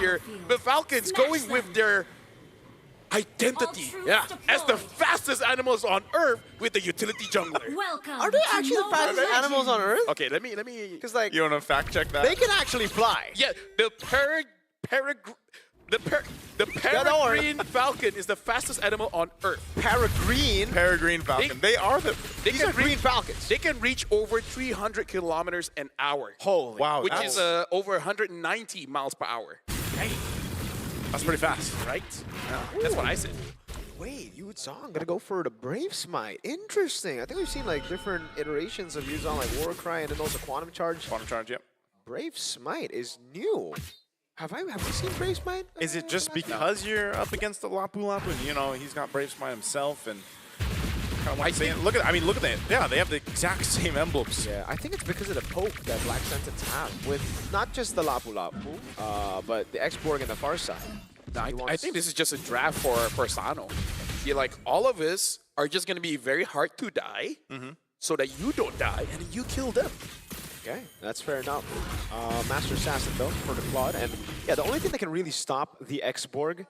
here, the Falcons going with their identity as the fastest animals on Earth with the utility jungler. Are they actually the fastest animals on Earth? Okay, let me. Because like You want to fact check that? they can actually fly. Yeah, the peregrine falcon is the fastest animal on Earth. Peregrine Falcon. They are the. These are green falcons. They can reach over 300 kilometers an hour. Holy. Wow. Which is over 190 miles per hour. That's pretty fast. Right? That's what I said. Wait, Yuzong gonna go for the Brave Smite. Interesting. I think we've seen like different iterations of Yuzong, like War Cry and then also Quantum Charge. Quantum Charge, yep. Brave Smite is new. Have we seen Brave Smite? Is it just because you're up against the Lapu Lapu and, you know, he's got Brave Smite himself and kind of look at that. Yeah, they have the exact same emblems. Yeah, I think it's because of the poke that Black Sentence have with not just the Lapu Lapu, but the X-Borg and the far side. I think this is just a draft for Sano. Yeah, like all of us are just going to be very hard to die so that you don't die and you kill them. Okay, that's fair enough. Master Assassin, though, for the Claude. And yeah, the only thing that can really stop the X-Borg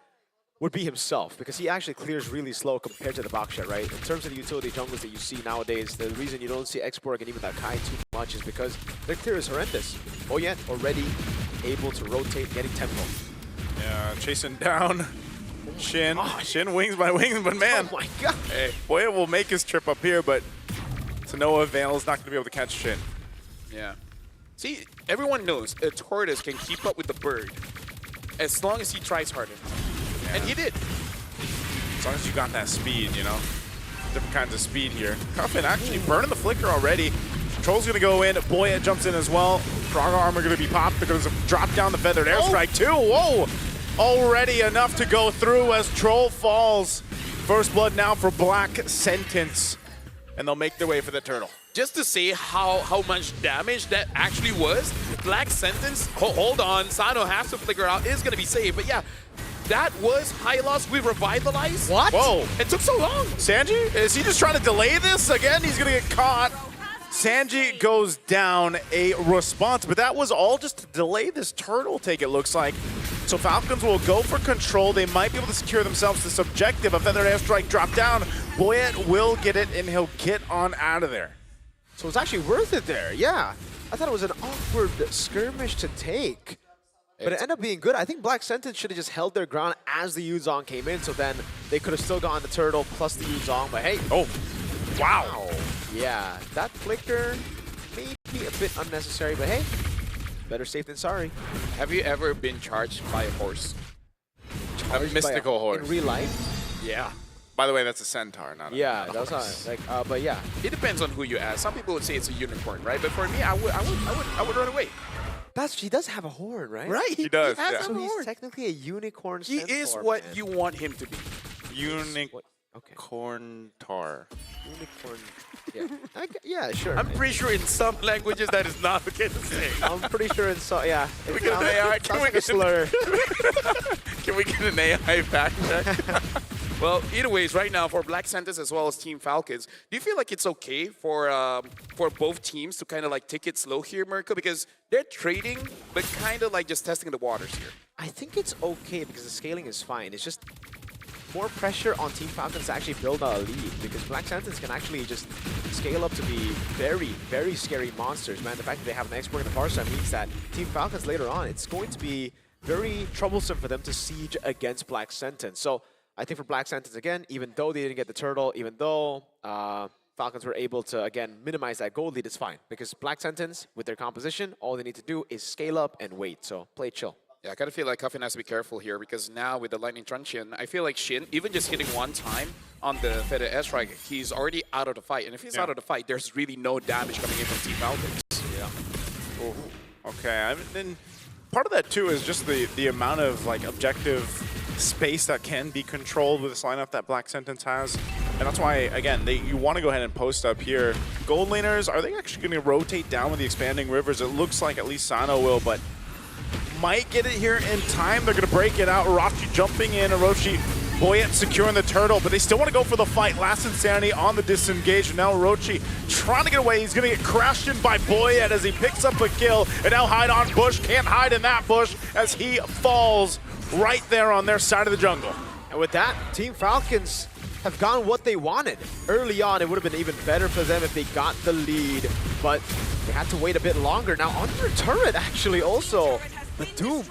would be himself, because he actually clears really slow compared to the Baksha, right? In terms of the utility junglers that you see nowadays, the reason you don't see X-Borg and even that Kai too much is because their clear is horrendous. Oh yeah, already able to rotate, getting tempo. Yeah, chasing down Shin. Shin wings by wings, but man. Oh my god. Hey, Boya will make his trip up here, but to no avail. Is not going to be able to catch Shin. Yeah. See, everyone knows a tortoise can keep up with the bird as long as he tries hard enough. Yeah. And he did. As long as you got that speed, you know. Different kinds of speed here. Cuffin actually burning the flicker already. Troll's going to go in. Boya jumps in as well. Frog armor going to be popped because of drop down the feathered airstrike too. Whoa! Already enough to go through as Troll falls. First blood now for Black Sentence. And they'll make their way for the turtle. Just to say how much damage that actually was, Black Sentence, hold on, Sano has to figure out, is going to be saved. But yeah, that was high loss. We revitalized. What? Whoa. It took so long. Sanji, is he just trying to delay this? Again, he's going to get caught. Sanji goes down a response, but that was all just to delay this turtle take, it looks like. So Falcons will go for control. They might be able to secure themselves this objective. A feathered airstrike drop down. Boyet will get it, and he'll get on out of there. So it's actually worth it there, yeah. I thought it was an awkward skirmish to take. But it ended up being good. I think Black Sentence should have just held their ground as the Yuzong came in, so then they could have still gotten the turtle plus the Yuzong, but hey. Oh, wow. Yeah, that flicker may be a bit unnecessary, but hey, better safe than sorry. Have you ever been charged by a horse? A mystical horse. In real life? Yeah. By the way, that's a centaur, not Yeah, a that's horse. not, like, but yeah. It depends on who you ask. Some people would say it's a unicorn, right? But for me, I would run away. He does have a horn, right? Right? He does, has yeah. a So horn. he's technically a unicorn He centaur, is what man. you want him to be. Unicorn tar. Unicorn. Yeah. Yeah, sure. I'm pretty sure in some languages that is not okay to say. I'm pretty sure it's so. Yeah. we get an AI? Sounds like a slur. Can we get an AI fact check? Well, either ways, right now for Black Sentence as well as Team Falcons, do you feel like it's okay for both teams to kind of like take it slow here, Mirko? Because they're trading, but kind of like just testing the waters here. I think it's okay because the scaling is fine. It's just more pressure on Team Falcons to actually build a lead, because Black Sentence can actually just scale up to be very, very scary monsters, man. The fact that they have an export in the far side means that Team Falcons later on, it's going to be very troublesome for them to siege against Black Sentence. So I think for Black Sentence, again, even though they didn't get the turtle, even though Falcons were able to, again, minimize that gold lead, it's fine. Because Black Sentence, with their composition, all they need to do is scale up and wait. So play chill. Yeah, I kind of feel like Cuffin has to be careful here, because now with the Lightning Truncheon, I feel like Shin, even just hitting one time on the Feather S-Strike, he's already out of the fight. And if he's out of the fight, there's really no damage coming in from Team Falcons. Yeah. Ooh. Okay, then part of that too is just the amount of like objective space that can be controlled with this lineup that Black Sentence has. And that's why, again, you want to go ahead and post up here. Gold laners, are they actually going to rotate down with the expanding rivers? It looks like at least Sano will, but might get it here in time. They're going to break it out. Orochi jumping in. Orochi Boyet securing the turtle, but they still want to go for the fight. Last Insanity on the disengage, and now Orochi trying to get away. He's going to get crashed in by Boyet as he picks up a kill, and now hide on Bush. Can't hide in that bush as he falls right there on their side of the jungle. And with that, Team Falcons have gotten what they wanted. Early on, it would have been even better for them if they got the lead, but they had to wait a bit longer. Now, on their turret, actually, also, the Doom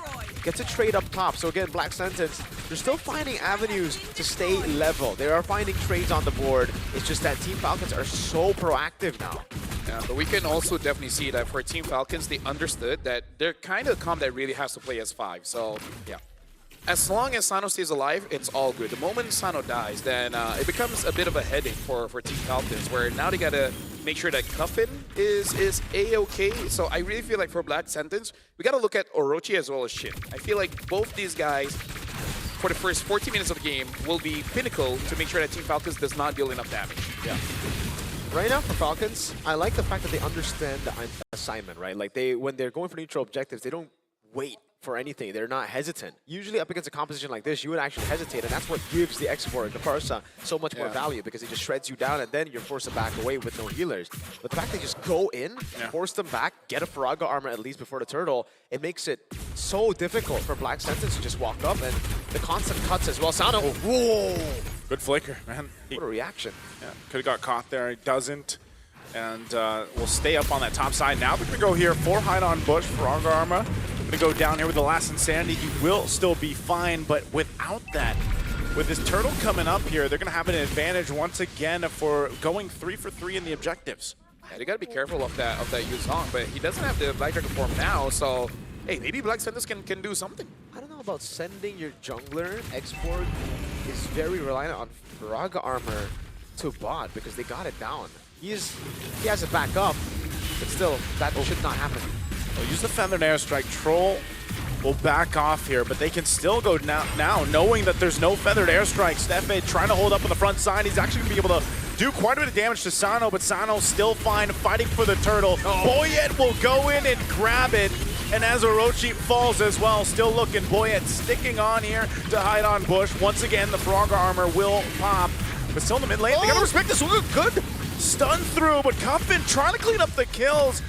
gets a trade up top. So again, Black Sentence, they're still finding avenues to stay level. They are finding trades on the board. It's just that Team Falcons are so proactive now. Yeah, but we can also definitely see that for Team Falcons, they understood that they're kind of a comp that really has to play as 5. So, yeah. As long as Sano stays alive, it's all good. The moment Sano dies, then it becomes a bit of a headache for Team Falcons, where now they gotta make sure that Cuffin is A-okay. So I really feel like for Black Sentence, we gotta look at Orochi as well as Shin. I feel like both these guys, for the first 14 minutes of the game, will be pinnacle to make sure that Team Falcons does not deal enough damage. Yeah. Right now for Falcons, I like the fact that they understand the assignment, right? Like when they're going for neutral objectives, they don't wait for anything. They're not hesitant. Usually up against a composition like this, you would actually hesitate, and that's what gives the Export, the Parsa, so much more value, because it just shreds you down, and then you're forced to back away with no healers. But the fact they just go in, force them back, get a Faraga armor at least before the turtle, it makes it so difficult for Black Sentence to just walk up, and the constant cuts as well. Sano, whoa! Good flicker, man. What a reaction. Yeah, could have got caught there. He doesn't. And we'll stay up on that top side. Now we're going to go here for hide on Bush, Faraga armor. Going to go down here with the last Insanity. He will still be fine, but without that, with this turtle coming up here, they're going to have an advantage once again for going 3 for 3 in the objectives. Yeah, they got to be careful of that Yuzong, but he doesn't have the Black Dragon form now, so hey, maybe Black Sentence can do something. I don't know about sending your jungler. Export is very reliant on Faraga armor to bot because they got it down. He has it back up, but still, that should not happen. They'll use the Feathered Airstrike. Troll will back off here, but they can still go now knowing that there's no Feathered Airstrike. Stefe trying to hold up on the front side. He's actually going to be able to do quite a bit of damage to Sano, but Sano still fine, fighting for the turtle. Boyet will go in and grab it, and as Orochi falls as well, still looking. Boyet sticking on here to hide on Bush. Once again, the Faraga armor will pop, but still in the mid lane. They got to respect this. Look good. Stun through, but Cuffin trying to clean up the kills.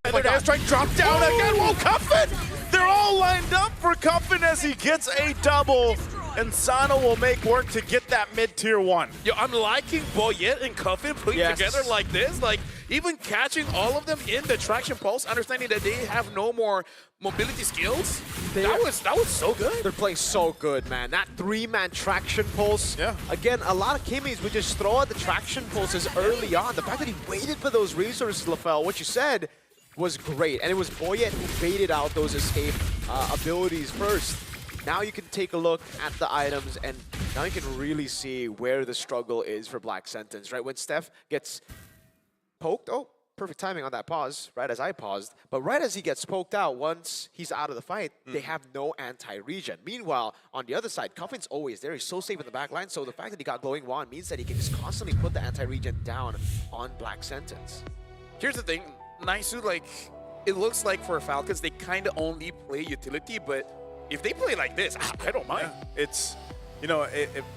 Feathered Airstrike dropped down again. Whoa, Cuffin! They're all lined up for Cuffin as he gets a double. And Sano will make work to get that mid-tier 1. Yo, I'm liking Boyet and Cuffin putting together like this. Like, even catching all of them in the traction pulse, understanding that they have no more mobility skills. That was so good. They're playing so good, man. That 3-man traction pulse. Yeah. Again, a lot of Kimmies would just throw out the traction pulses early on. The fact that he waited for those resources, LaFell, what you said was great. And it was Boyet who baited out those escape abilities first. Now you can take a look at the items, and now you can really see where the struggle is for Black Sentence, right? When Steph gets poked, perfect timing on that pause, right as I paused, but right as he gets poked out, once he's out of the fight, they have no anti-regen. Meanwhile, on the other side, Cuffin's always there. He's so safe in the back line, so the fact that he got Glowing Wand means that he can just constantly put the anti-regen down on Black Sentence. Here's the thing, Naisu, like, it looks like for Falcons, they kind of only play utility, but if they play like this, I don't mind. Yeah. It's, you know,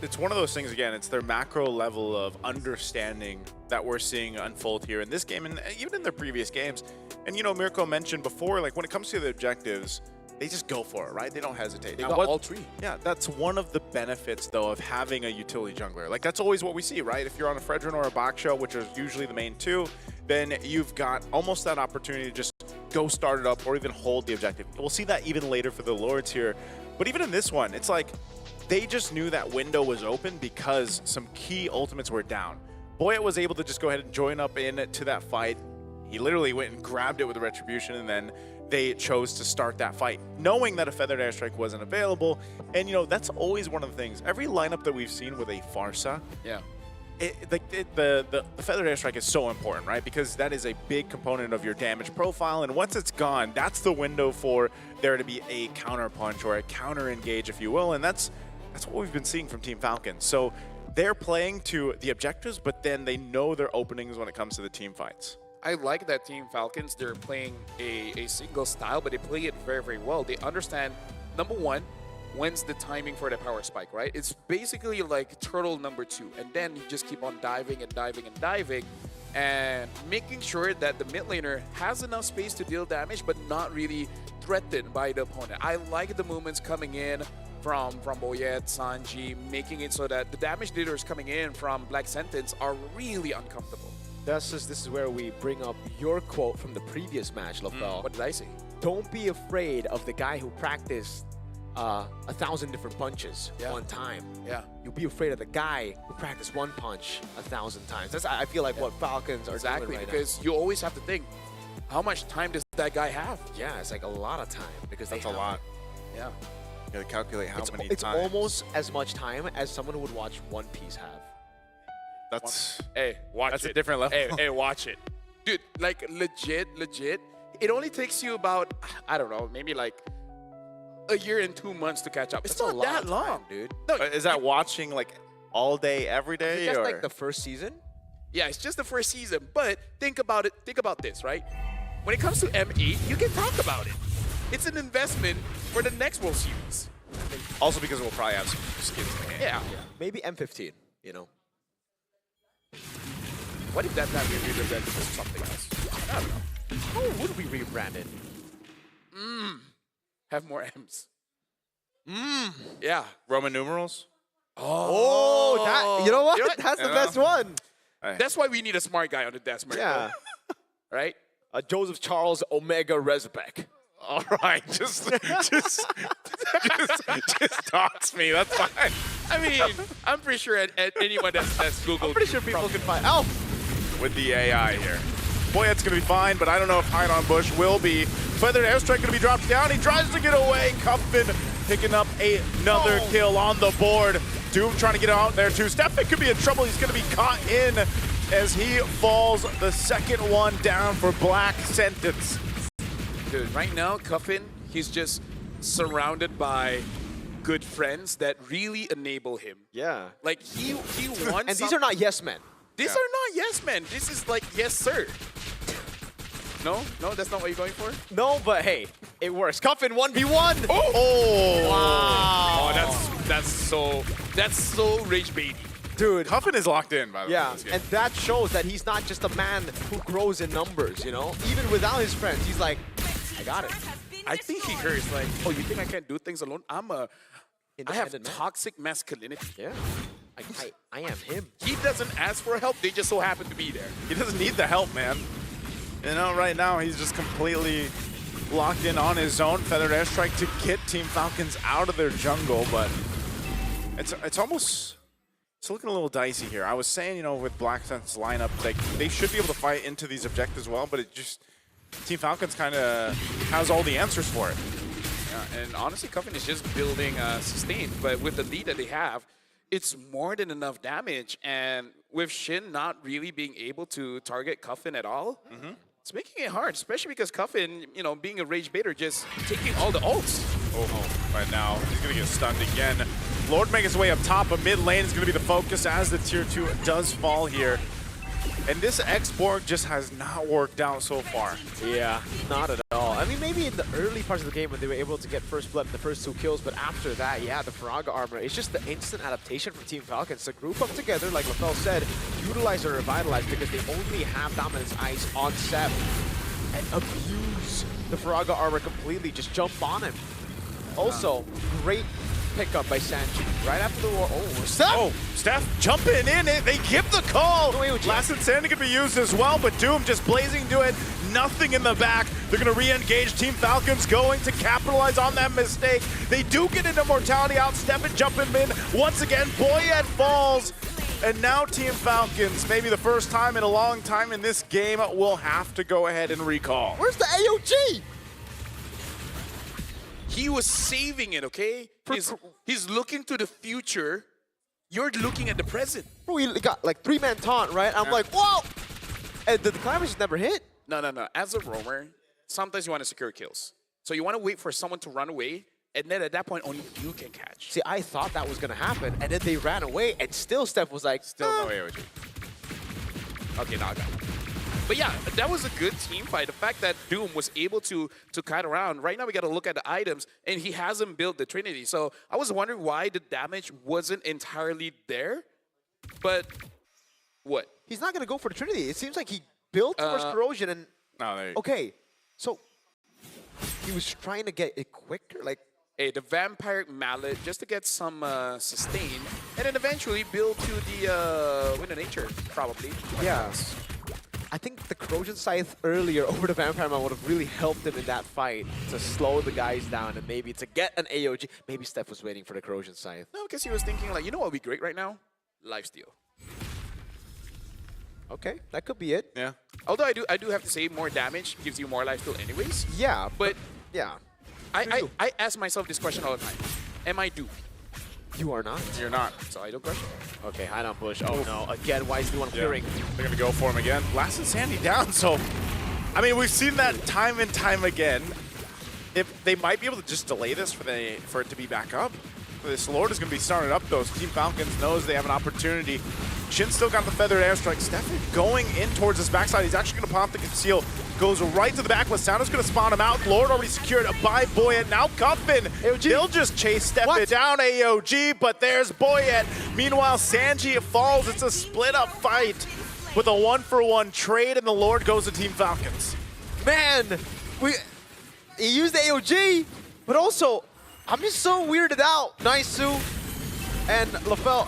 it's one of those things, again, it's their macro level of understanding that we're seeing unfold here in this game and even in their previous games. And, you know, Mirko mentioned before, like, when it comes to the objectives, they just go for it, right? They don't hesitate. They got all 3. Yeah, that's one of the benefits, though, of having a utility jungler. Like, that's always what we see, right? If you're on a Fredrin or a Baksha, which are usually the main 2, then you've got almost that opportunity to just go start it up or even hold the objective. We'll see that even later for the Lords here. But even in this one, it's like they just knew that window was open because some key ultimates were down. Boyet was able to just go ahead and join up into that fight. He literally went and grabbed it with a Retribution, and then they chose to start that fight, knowing that a Feathered Airstrike wasn't available. And, you know, that's always one of the things. Every lineup that we've seen with a Farsa, the Feathered Airstrike is so important, right? Because that is a big component of your damage profile, and once it's gone, that's the window for there to be a counter punch or a counter engage, if you will, and that's what we've been seeing from Team Falcons. So they're playing to the objectives, but then they know their openings when it comes to the team fights. I like that Team Falcons, they're playing a single style, but they play it very, very well. They understand, number one, when's the timing for the power spike, right? It's basically like turtle number 2, and then you just keep on diving and diving and diving, and making sure that the mid laner has enough space to deal damage, but not really threatened by the opponent. I like the movements coming in from Boyet, Sanji, making it so that the damage dealers coming in from Black Sentence are really uncomfortable. This is where we bring up your quote from the previous match, LaFell. What did I say? Don't be afraid of the guy who practiced 1,000 different punches one time. Yeah. You'll be afraid of the guy who practiced one punch 1,000 times. That's, I feel like, what Falcons are doing right because you always have to think, how much time does that guy have? now. Yeah, it's like a lot of time because That's they a have, lot. Yeah. You gotta calculate how many it's times. almost as much time as someone who would watch One Piece have. That's Hey, watch That's it. a different level. Hey, watch it. Dude, like legit. It only takes you about, I don't know, maybe like a year and 2 months to catch up. It's That's a not lot that of long, time, dude. No, Is that watching like all day, every day, That's or like the first season. yeah, it's just the first season. But think about it. Think about this, right? When it comes to M8, you can talk about it. It's an investment for the next World Series. also because we'll probably have some skins in the hand? Yeah. Maybe M15, you know. What if that time we rebranded to something else? I don't know. How would we rebrand it? Have more M's. Yeah. Roman numerals. Oh, that, you know what? You know what? That's the Yeah. best one. That's why we need a smart guy on the desk, Mirko. Yeah. Right? Joseph Charles Omega Rezbek. All right, just dox me. That's fine. I mean, I'm pretty sure at anyone that's Googled. I'm pretty sure people can find. Oh, With the AI here. Boyet's gonna be fine, but I don't know if Hide on Bush will be. Feathered Airstrike gonna be dropped down. He tries to get away. Cuffin picking up another kill on the board. Doom trying to get out there too. Stefan could be in trouble. He's gonna be caught in as he falls the second one down for Black Sentence. Dude, right now, Cuffin, he's just surrounded by good friends that really enable him. yeah. Like, he wants And these are not yes men. These are not yes men. This is like, yes, sir. No? No, that's not what you're going for? No, but hey, it works. Cuffin 1v1. Oh! Wow. Oh, that's so rage baity. Dude. Cuffin is locked in, by the way. Yeah, in this game. and that shows that he's not just a man who grows in numbers, you know? Even without his friends, he's like, I got it. I think he hears like, oh, you think I can't do things alone? I have Independent man. toxic masculinity. Yeah. I am him. He doesn't ask for help. They just so happen to be there. He doesn't need the help, man. You know, right now he's just completely locked in on his own. Feathered Airstrike to get Team Falcons out of their jungle, but it's almost looking a little dicey here. I was saying, you know, with Black Sentence lineup, like they should be able to fight into these objectives well, but it just Team Falcons kind of has all the answers for it. Yeah, and honestly, Cuffin is just building sustain, but with the lead that they have, it's more than enough damage. And with Shin not really being able to target Cuffin at all, it's making it hard, especially because Cuffin, you know, being a rage baiter, just taking all the ults. Oh, right now he's going to get stunned again. Lord making his way up top, but mid lane is going to be the focus as the tier 2 does fall here. And this X-Borg just has not worked out so far. Yeah, not at all. I mean, maybe in the early parts of the game when they were able to get first blood in the first 2 kills, but after that, yeah, the Faraga armor, it's just the instant adaptation from Team Falcons to group up together, like LaFell said, utilize or revitalize because they only have Dominance Ice on Sep and abuse the Faraga armor completely, just jump on him. Also, great pickup by Sanji. Right after the war. Oh, Sep! Oh, Steph jumping in it. They give the call. AOG. Last Insanity can be used as well, but Doom just blazing to it. Nothing in the back. They're going to re-engage. Team Falcons going to capitalize on that mistake. They do get into Mortality out. Stefan jumping in. Once again, Boyet falls. And now Team Falcons, maybe the first time in a long time in this game, will have to go ahead and recall. Where's the AOG? He was saving it, okay? He's looking to the future. You're looking at the present. Bro, he got like 3-man taunt, right? I'm like, whoa! And the climbers just never hit. No. As a roamer, sometimes you want to secure kills. So you want to wait for someone to run away, and then at that point, only you can catch. See, I thought that was going to happen, and then they ran away, and still Steph was like, Still no AOG. Okay, now I got it. But yeah, that was a good team fight. The fact that Doom was able to kite around. Right now, we got to look at the items, and he hasn't built the Trinity. So I was wondering why the damage wasn't entirely there. But what? He's not going to go for the Trinity. It seems like he built towards Corrosion and... No, there you Okay, so he was trying to get it quicker? Like, Hey, the Vampire Mallet just to get some sustain, and then eventually build to the Wind of Nature, probably. yeah. I think the Corrosion Scythe earlier over the Vampire Man would have really helped him in that fight to slow the guys down and maybe to get an AOG. Maybe Steph was waiting for the Corrosion Scythe. No, because he was thinking like, you know what would be great right now? Lifesteal. Okay, that could be it. Yeah. Although I do have to say more damage gives you more lifesteal anyways. Yeah, But yeah. I ask myself this question all the time. Am I due? You are not. You're not. So I don't question. Okay, hide on Bush. Oh no, again, why is he one clearing? They're going to go for him again. Last and Sandy down, so... I mean, we've seen that time and time again. If they might be able to just delay this for it to be back up. This Lord is going to be started up, though. So Team Falcons knows they have an opportunity. Shin still got the feathered airstrike. Stefan going in towards his backside. He's actually going to pop the conceal. Goes right to the back. Lasano's going to spawn him out. Lord already secured by Boyet. Now Cuffin. They'll just chase Stefan down AOG, but there's Boyet. Meanwhile, Sanji falls. It's a split-up fight with a 1-for-1 trade, and the Lord goes to Team Falcons. Man, he used the AOG, but also, I'm just so weirded out. Naisu and LaFell.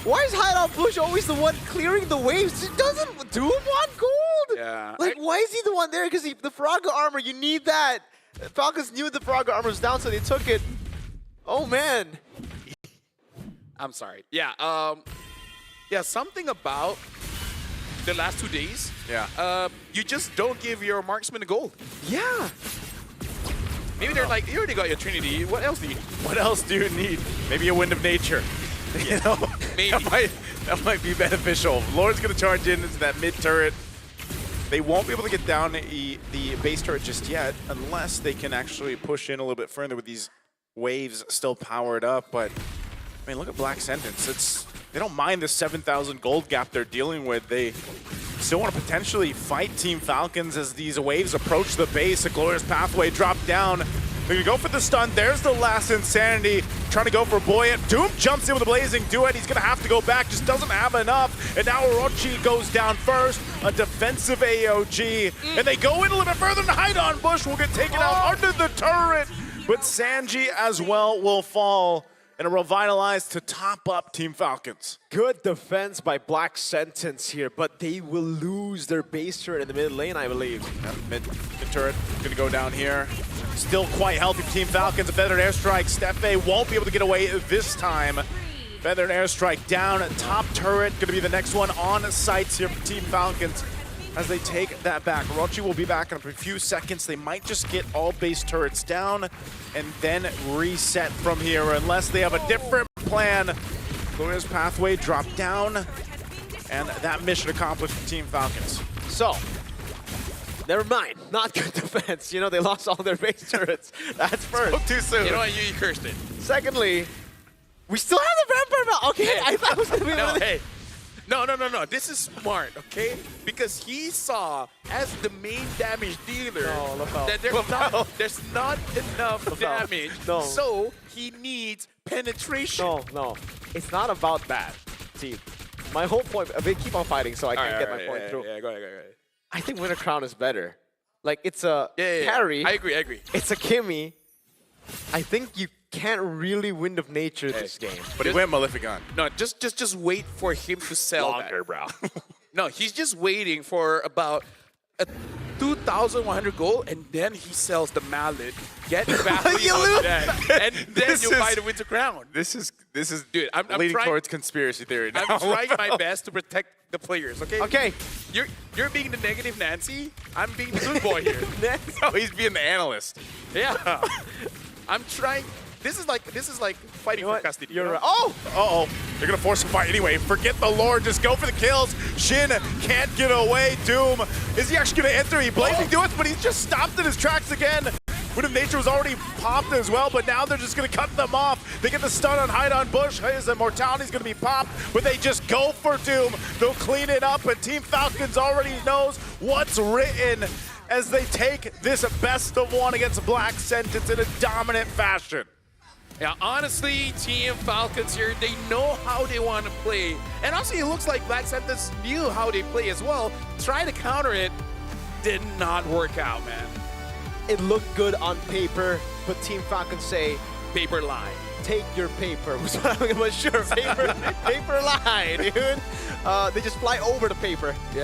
Why is Hideout Bush always the one clearing the waves? He doesn't do him on gold. Yeah. Like, why is he the one there? Because the Faraga armor, you need that. Falcons knew the Faraga armor was down, so they took it. Oh, man. I'm sorry. Yeah. Yeah. Something about the last 2 days. Yeah. You just don't give your marksman a gold. Yeah. Maybe they're like, you already got your Trinity. What else do you need? What else do you need? Maybe a Wind of Nature. You know, Maybe. that might be beneficial. Lord's going to charge into that mid turret. They won't be able to get down the base turret just yet unless they can actually push in a little bit further with these waves still powered up. But, I mean, look at Black Sentence. They don't mind the 7,000 gold gap they're dealing with. They still want to potentially fight Team Falcons as these waves approach the base. A Glorious Pathway drop down. They're going to go for the stun. There's the last Insanity. Trying to go for Boyet. Doom jumps in with a Blazing Duet. He's going to have to go back. Just doesn't have enough. And now Orochi goes down first. A defensive AOG. And they go in a little bit further. And Hide-On Bush will get taken out under the turret. But Sanji as well will fall. And a Revitalize to top up Team Falcons. Good defense by Black Sentence here, but they will lose their base turret in the mid lane, I believe. Mid turret going to go down here. Still quite healthy for Team Falcons. A feathered airstrike. Stefe won't be able to get away this time. Feathered airstrike down. Top turret going to be the next one on sights here for Team Falcons as they take that back. Orochi will be back in a few seconds. They might just get all base turrets down and then reset from here unless they have a different plan. Glorious Pathway drop down, and that mission accomplished for Team Falcons. So, never mind. Not good defense. You know, they lost all their base turrets. That's first. Spoke too soon. You know what? You cursed it. Secondly, we still have the Vampire Mount. Okay, Hey. I thought it was going to be No, really... hey. No. This is smart, okay? Because he saw as the main damage dealer No, LaFell. that there's not enough damage. No. So he needs penetration. No. It's not about that, team. My whole point... They keep on fighting, so I can't get my point through. Yeah, go ahead. I think Winter Crown is better. Like, it's a Yeah. carry. I agree. It's a Kimmy. I think you can't really Wind of Nature this game. But he went Maleficant. No, just wait for him to sell Longer, that. bro. No, he's just waiting for about a 2,100 gold, and then he sells the mallet, get value You on lose. that, and then This you is- buy the Winter Crown. This is Dude, I'm leading trying- towards conspiracy theory now. I'm trying my best to protect the players, okay? Okay. You're being the negative Nancy. I'm being the good boy here. No, he's being the analyst. Yeah. I'm trying. This is like fighting for custody. You're you know? right. Oh! Uh-oh. They're going to force a fight anyway. Forget the Lord. Just go for the kills. Shin can't get away. Doom. Is he actually going to enter? He blazing Duets, but he's just stopped in his tracks again. Wound of Nature was already popped as well, but now they're just going to cut them off. They get the stun on Hide on Bush. His Immortality's going to be popped, but they just go for Doom. They'll clean it up, and Team Falcons already knows what's written as they take this best of one against Black Sentence in a dominant fashion. Yeah, honestly, Team Falcons here, they know how they want to play. And also, it looks like Black Sentence knew how they play as well. Try to counter it, did not work out, man. It looked good on paper, but Team Falcons say, Paper lie. take your paper. Was what I'm sure. Paper lie, dude. They just fly over the paper. Yeah.